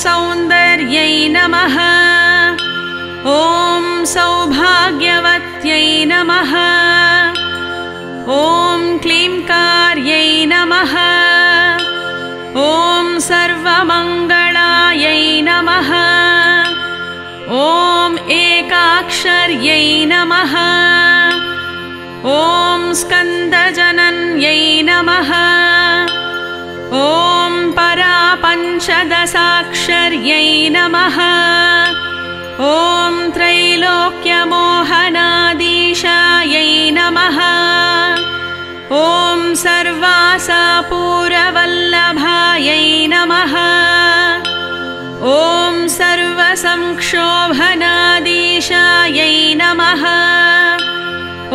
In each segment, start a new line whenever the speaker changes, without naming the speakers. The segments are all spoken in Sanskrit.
सौन्दर्यै नमः। ॐ सौभाग्यवत्यै नमः। ॐ क्लींकार्यै नमः। ॐ सर्वमङ्गलायै नमः। ॐ एकाक्षर्यै नमः। ॐ स्कन्दजनन्यै नमः। ॐ परापञ्चदशाक्षर्यै नमः। ॐ त्रैलोक्यमोहनाधीशायै नमः। ॐ सर्वासापूरवल्लभायै नमः। ॐ सर्वसंक्षोभनाधीशायै नमः।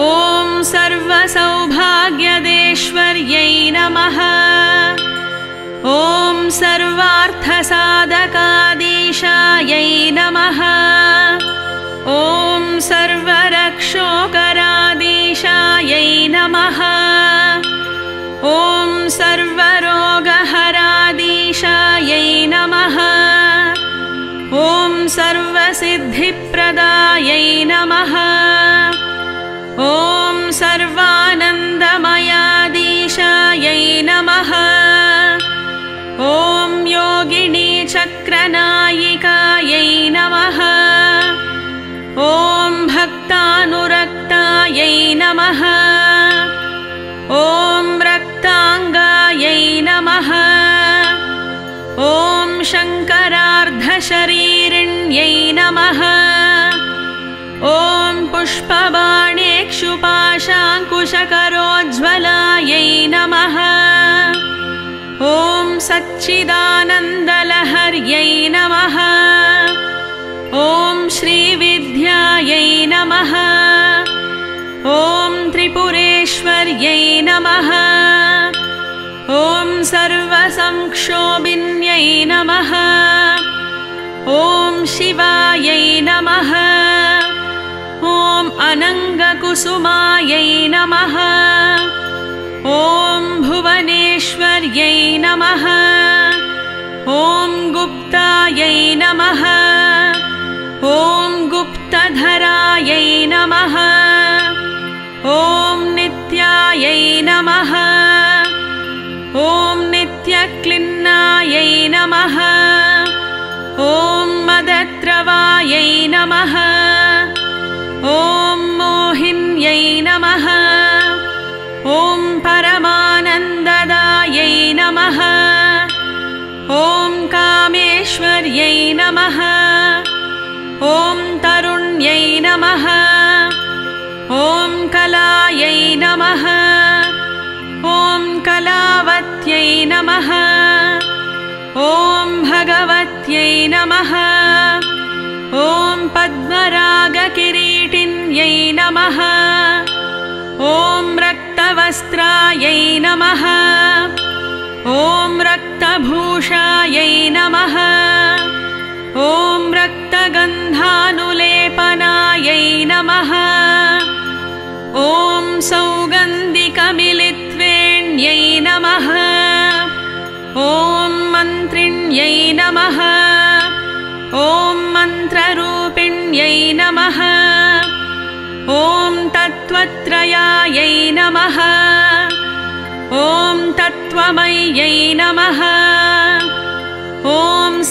ॐ सर्वसौभाग्यदेश्वर्यै नमः। ॐ सर्वार्थसाधकाधीशायै नमः। ॐ सर्वरक्षोकराधीशायै नमः। ॐ सर्वरोगहराधीशायै नमः। ॐ सर्वसिद्धिप्रदायै नमः। ॐ सर्वानन्दमयाधीशायै नमः। ॐ योगिनीचक्रनायिकायै नमः। ॐ भक्तानुरक्तायै नमः। ॐ रक्ताङ्गायै नमः। ॐ शङ्करार्धशरीरिण्यै नमः। ॐ पुष्पबाणेक्षुपाशाङ्कुशकरोज्ज्वलायै नमः। ॐ सच्चिदानन्दलहर्यै नमः। ॐ श्रीविद्यायै नमः। ॐ त्रिपुरेश्वर्यै नमः। ॐ सर्वसंक्षोभिन्यै नमः। ॐ शिवायै नमः। ॐ अनङ्गकुसुमायै नमः। ॐ भुवनेश्वर्यै नमः। ॐ गुप्तायै नमः। ॐ गुप्तधरायै नमः। ॐ नित्यायै नमः। ॐ नित्यक्लिन्नायै नमः। ॐ मदत्रवायै नमः। ॐ मोहिन्यै नमः। ॐ परमानन्ददायै नमः। ॐ कामेश्वर्यै नमः। ॐ तरुण्यै नमः। ॐ कलायै नमः। ॐ कलावत्यै नमः। ॐ भगवत्यै नमः। ॐ पद्मरागकिरीटिन्यै नमः। ॐ रक्तवस्त्रायै नमः। ॐ रक्तभूषायै नमः। ॐ रक्तगन्धानुलेपनायै नमः। ॐ सौगन्धिकमिलित्वेण्यै नमः। ॐ मन्त्रिण्यै नमः। ॐ मन्त्ररूपिण्यै नमः। ॐ तत्त्वत्रयायै नमः। ॐ तत्त्वमय्यै नमः। ॐ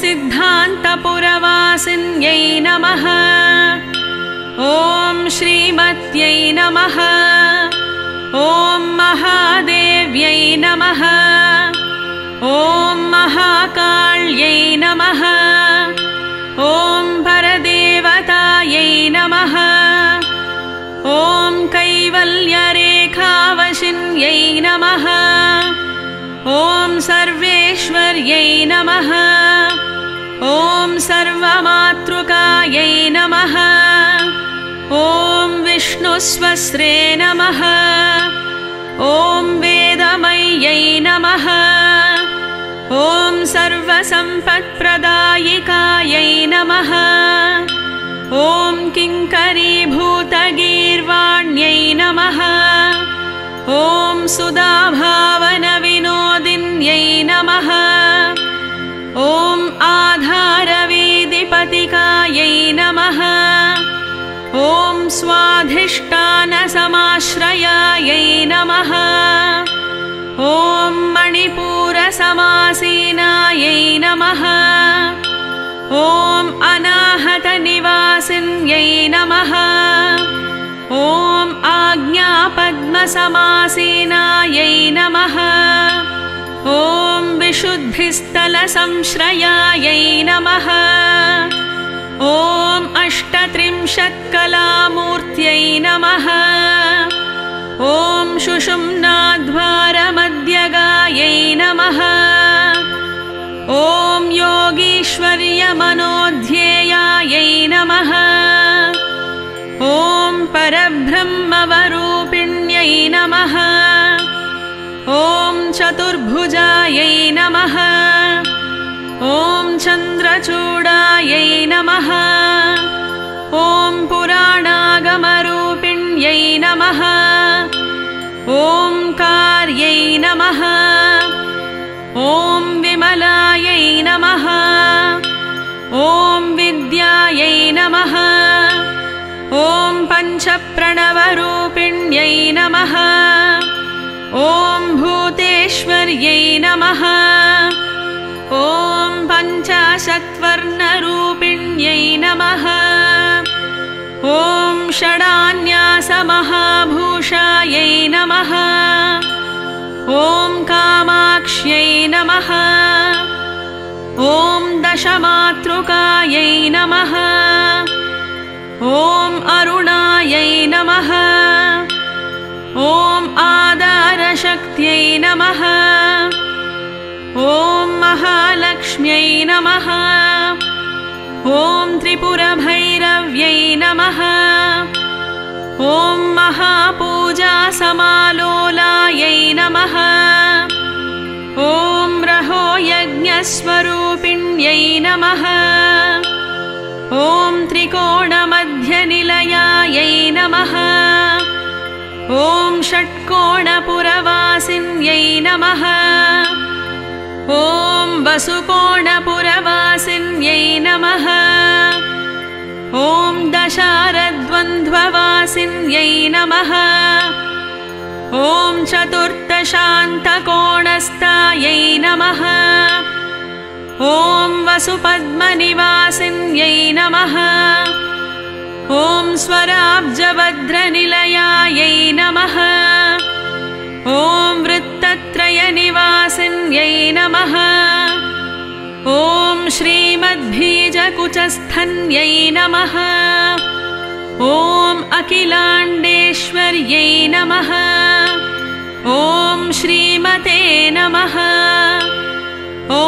सिद्धान्तपुरवासिन्यै नमः। ॐ श्रीमत्यै नमः। ॐ महादेव्यै नमः। ॐ महाकाल्यै नमः। ॐ परदेवतायै नमः। ॐ कैवल्यरेखावशिन्यै नमः। ॐ सर्वेश्वर्यै नमः। ॐ सर्वमातृकायै नमः। ॐ विष्णुस्वस्रे नमः। ॐ वेदमय्यै नमः। ॐ सर्वसम्पत्प्रदायिकायै नमः। ॐ किङ्करीभूतगीर्वाण्यै नमः। ॐ सुधाभावनविनोदिन्यै नमः। ॐ आधारवीदिपतिकायै नमः। ॐ स्वाधिष्ठानसमाश्रयायै नमः। ॐ मणिपूरसमासीनायै नमः। ॐ अनाहतनिवासिन्यै नमः। ॐ आज्ञापद्मसमासीनायै नमः। ॐ विशुद्धिस्थलसंश्रयायै नमः। ॐ अष्टत्रिंशत्कलामूर्त्यै नमः। ॐ सुषुम्नाद्वारमध्यगायै नमः। ॐ योगीश्वर्यमनोध्येयायै नमः। ॐ परब्रह्मवरूपिण्यै नमः। ॐ चतुर्भुजायै नमः। ॐ चन्द्रचूडायै नमः। ॐ पुराणागमरूपिण्यै नमः। ॐ कार्यै नमः। ॐ विमलायै नमः। ॐ विद्यायै नमः। ॐ पञ्चप्रणवरूपिण्यै नमः। ॐ भूतेश्वर्यै नमः। ॐ पञ्चाशत्वर्णरूपिण्यै नमः। ॐ षडान्यासमहाभूषायै नमः। ॐ कामाक्ष्यै नमः। ॐ दशमातृकायै नमः। ॐ अरुणायै नमः। ॐ आधारशक्त्यै नमः। ॐ महालक्ष्म्यै नमः। ॐ त्रिपुरभैरव्यै नमः। ॐ महापूजासमालोलायै नमः। ॐ रहोयज्ञस्वरूपिण्यै नमः। ॐ त्रिकोणमध्यनिलयायै नमः। ॐ षट्कोणपुरवासिन्यै नमः। ॐ वसुकोणपुरवासिन्यै नमः। ॐ दशारद्वन्द्ववासिन्यै नमः। ॐ चतुर्थशान्तकोणस्थायै नमः। ॐ वसुपद्मनिवासिन्यै नमः। ॐ स्वराब्जभद्रनिलयायै नमः। ॐ वृत्तत्रयनिवासिन्यै नमः। ॐ श्रीमद्बीजकुचस्थन्यै नमः। ॐ अखिलाण्डेश्वर्यै नमः। ॐ श्रीमते नमः। ॐ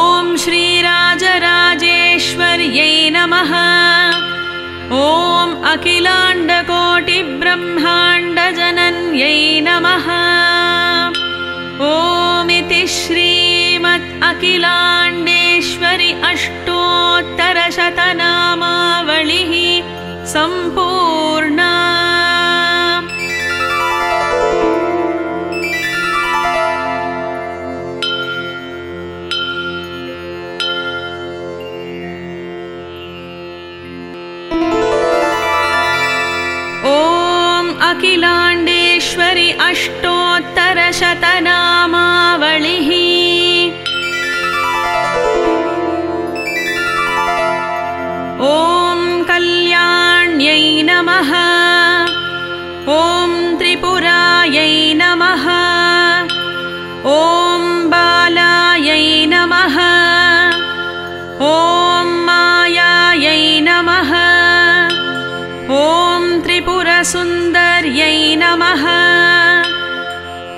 श्रीराजराजेश्वर्यै नमः। ॐ अखिलाण्डकोटिब्रह्माण्डजनन्यै नमः। ॐ इति श्रीमद् अखिलाण्डेश्वरि अष्टोत्तरशतनामावलिः सम्पूर्णा। अखिलाण्डेश्वरि अष्टोत्तरशतनामावलिः। ॐ कल्याण्यै नमः। ॐ त्रिपुरायै नमः। ॐ बालायै नमः। ॐ मायायै नमः। ॐ त्रिपुरसुन्दर्यै नमः।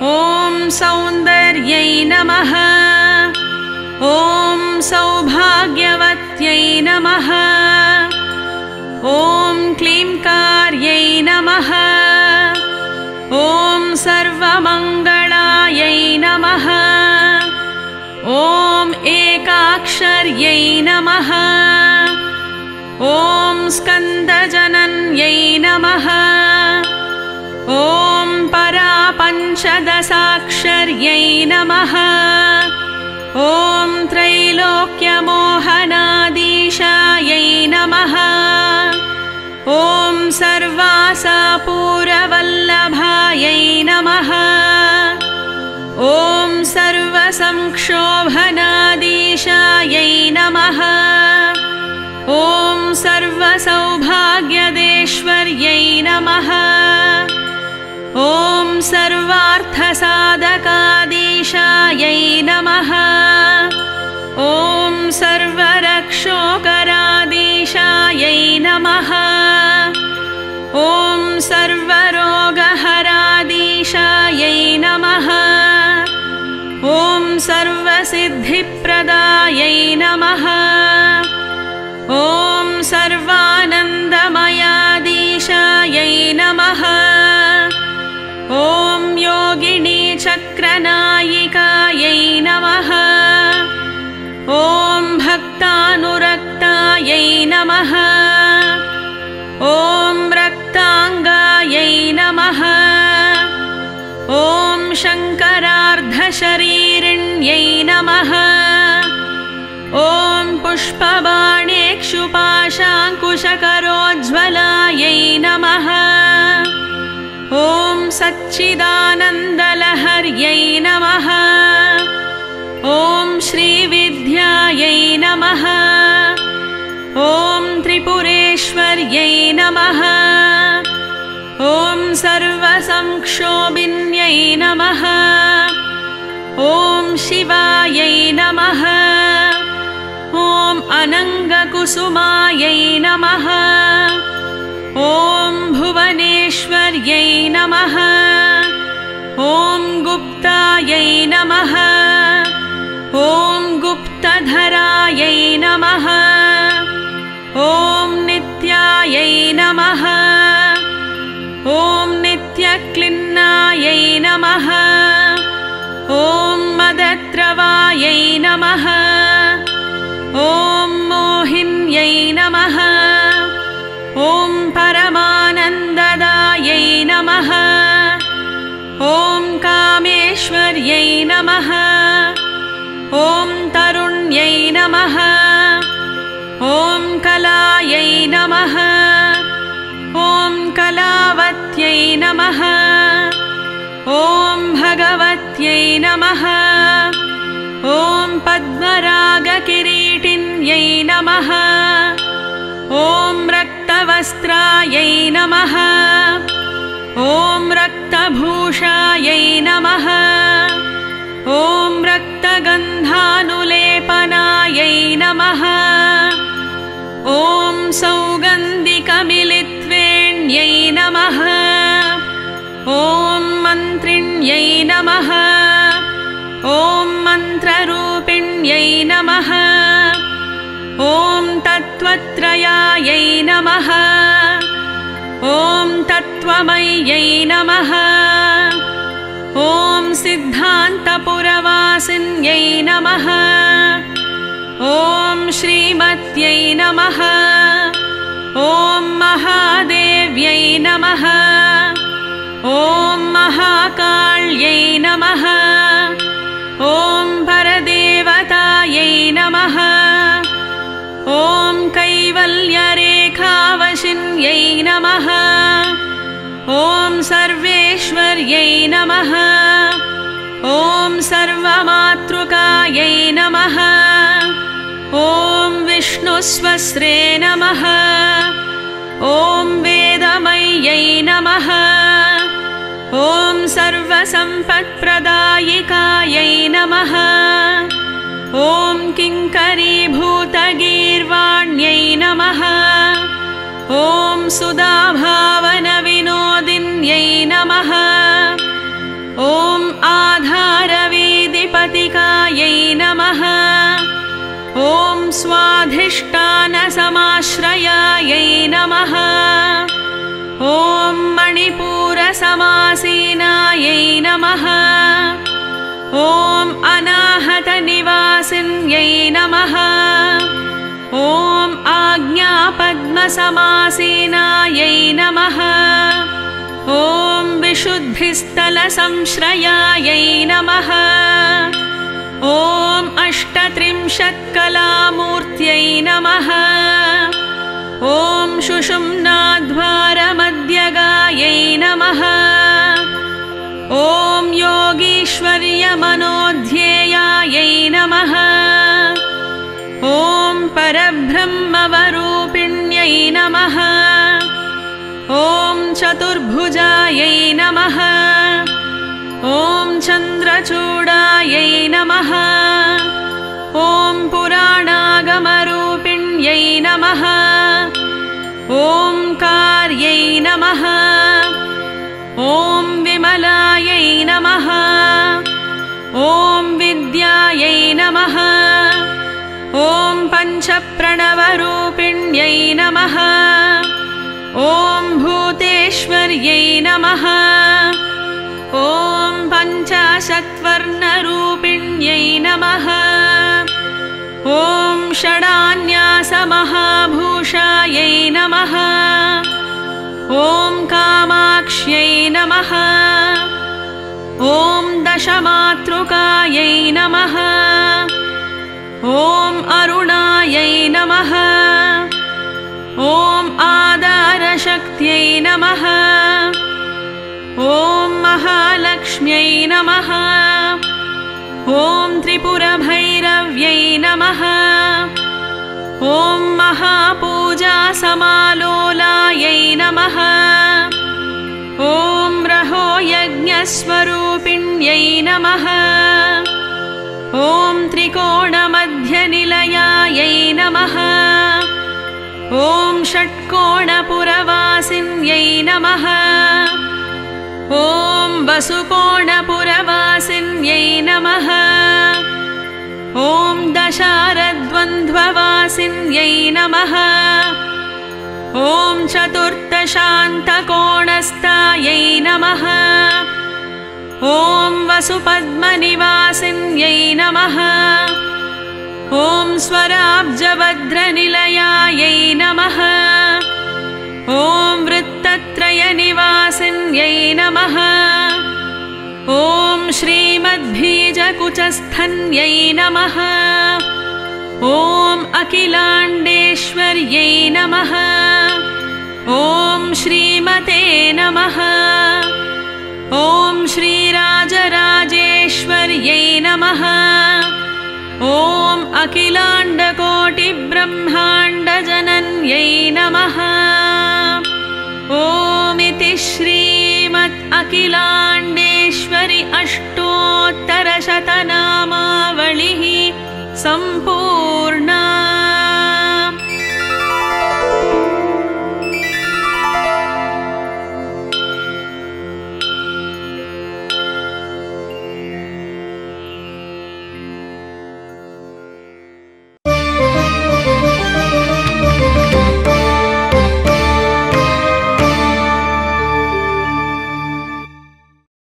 ॐ सौन्दर्यै नमः। ॐ सौभाग्यवत्यै नमः। ॐ क्लींकार्यै नमः। ॐ सर्वमङ्गलायै नमः। ॐ एकाक्षर्यै नमः। ॐ स्कन्दजनन्यै नमः। ॐ परापञ्चदशाक्षर्यै नमः। ॐ त्रैलोक्यमोहनाधीशायै नमः। ॐ सर्वासापूरवल्लभायै नमः। ॐ सर्वसंक्षोभनाधीशायै नमः। ॐ सर्वसौभाग्यदेश्वर्यै नमः। ॐ सर्वार्थसाधकाधीशायै नमः। ॐ सर्वरक्षोकराधीशायै नमः। ॐ सर्वरोगहराधीशायै नमः। ॐ सर्वसिद्धिप्रदायै नमः। ॐ सर्वानन्दमयाधीशायै नमः। ॐ योगिनीचक्रनायिकायै नमः। ॐ भक्तानुरक्तायै नमः। ॐ रक्ताङ्गायै नमः। ॐ शङ्करार्धशरीरिण्यै नमः। ॐ पुष्पबाणेक्षुपाशाङ्कुशकरोज्ज्वलायै नमः। ॐ सच्चिदानन्दलहर्यै नमः। ॐ श्रीविद्यायै नमः। ॐ त्रिपुरेश्वर्यै नमः। ॐ सर्वसंक्षोभिन्यै नमः। ॐ शिवायै नमः। ॐ अनङ्गकुसुमायै नमः। ॐ भुवनेश्वर्यै नमः। ॐ गुप्तायै नमः। ॐ गुप्तधरायै नमः। ॐ नित्यायै नमः। ॐ नित्यक्लिन्नायै नमः। ॐ मदत्रवायै नमः। ॐ मोहिन्यै नमः। ॐ परमानन्ददायै नमः। ॐ कामेश्वर्यै नमः। ॐ तरुण्यै नमः। ॐ कलायै नमः। ॐ कलावत्यै नमः। ॐ भगवत्यै नमः। ॐ पद्मरागकिरीटिन्यै नमः। ॐ रक्तवस्त्रायै नमः। ॐ रक्तभूषायै नमः। ॐ रक्तगन्धानुलेपनायै नमः। ॐ सौगन्धिकमिलित्वेण्यै नमः। ॐ मन्त्रिण्यै नमः। ॐ मन्त्ररूपिण्यै नमः। ॐ तत्त्वत्रयायै नमः। ॐ तत्त्वमय्यै नमः। ॐ सिद्धान्तपुरवासिन्यै नमः। ॐ श्रीमत्यै नमः। ॐ महादेव्यै नमः। ॐ महाकाल्यै नमः। ॐ परदेवतायै नमः। ॐ कैवल्यरेखावशिन्यै नमः। ॐ सर्वेश्वर्यै नमः। ॐ सर्वमातृकायै नमः। ॐ विष्णुस्वस्रे नमः। ॐ वेदमय्यै नमः। ॐ सर्वसम्पत्प्रदायिकायै नमः। ॐ किङ्करीभूतगीर्वाण्यै नमः। ॐ सुधाभावनविनोदिन्यै नमः। ॐ आधारवीदिपतिकायै नमः। ॐ स्वाधिष्ठानसमाश्रयायै नमः। ॐ मणिपूरसमासीनायै नमः। ॐ अनाहतनिवासिन्यै नमः। ॐ आज्ञापद्मसमासीनायै नमः। ॐ विशुद्धिस्थलसंश्रयायै नमः। ॐ अष्टत्रिंशत्कलामूर्त्यै नमः। ॐ सुषुम्नाद्वारमध्यगायै नमः। ॐ योगीश्वर्यमनोध्येयायै नमः। ॐ परब्रह्मवरूपिण्यै नमः। ॐ चतुर्भुजायै नमः। ॐ चन्द्रचूडायै नमः। ॐ पुराणागमरूपिण्यै नमः। ॐ कार्यै नमः। ॐ विमलायै नमः। ॐ विद्यायै नमः। ॐ पञ्चप्रणवरूपिण्यै नमः। ॐ भूतेश्वर्यै नमः। ॐ पञ्चाशत्वर्णरूपिण्यै नमः। ॐ षडान्यासमहाभूषायै नमः। ॐ कामाक्ष्यै नमः। ॐ दशमातृकायै नमः। ॐ अरुणायै नमः। ॐ आधारशक्त्यै नमः। ॐ महालक्ष्म्यै नमः। ॐ त्रिपुरभैरव्यै नमः। ॐ महापूजासमालोलायै नमः। ॐ रहोयज्ञस्वरूपिण्यै नमः। ॐ त्रिकोणमध्यनिलयायै नमः। ॐ षट्कोणपुरवासिन्यै नमः। ॐ वसुकोणपुरवासिन्यै नमः। ॐ दशारद्वन्द्ववासिन्यै नमः। ॐ चतुर्थशान्तकोणस्थायै नमः। ॐ वसुपद्मनिवासिन्यै नमः। ॐ स्वराब्जभद्रनिलयायै नमः। ॐ वृत्तत्रयनिवासिन्यै नमः। ॐ श्रीमद्बीजकुचस्थन्यै नमः। ॐ अखिलाण्डेश्वर्यै नमः। ॐ श्रीमते नमः। ॐ श्रीराजराजेश्वर्यै नमः। ॐ अखिलाण्डकोटिब्रह्माण्डजनन्यै नमः। ॐ इति श्रीमद् अखिलाण्डेश्वरि अष्टोत्तरशतनामावलिः सम्पूर्णा।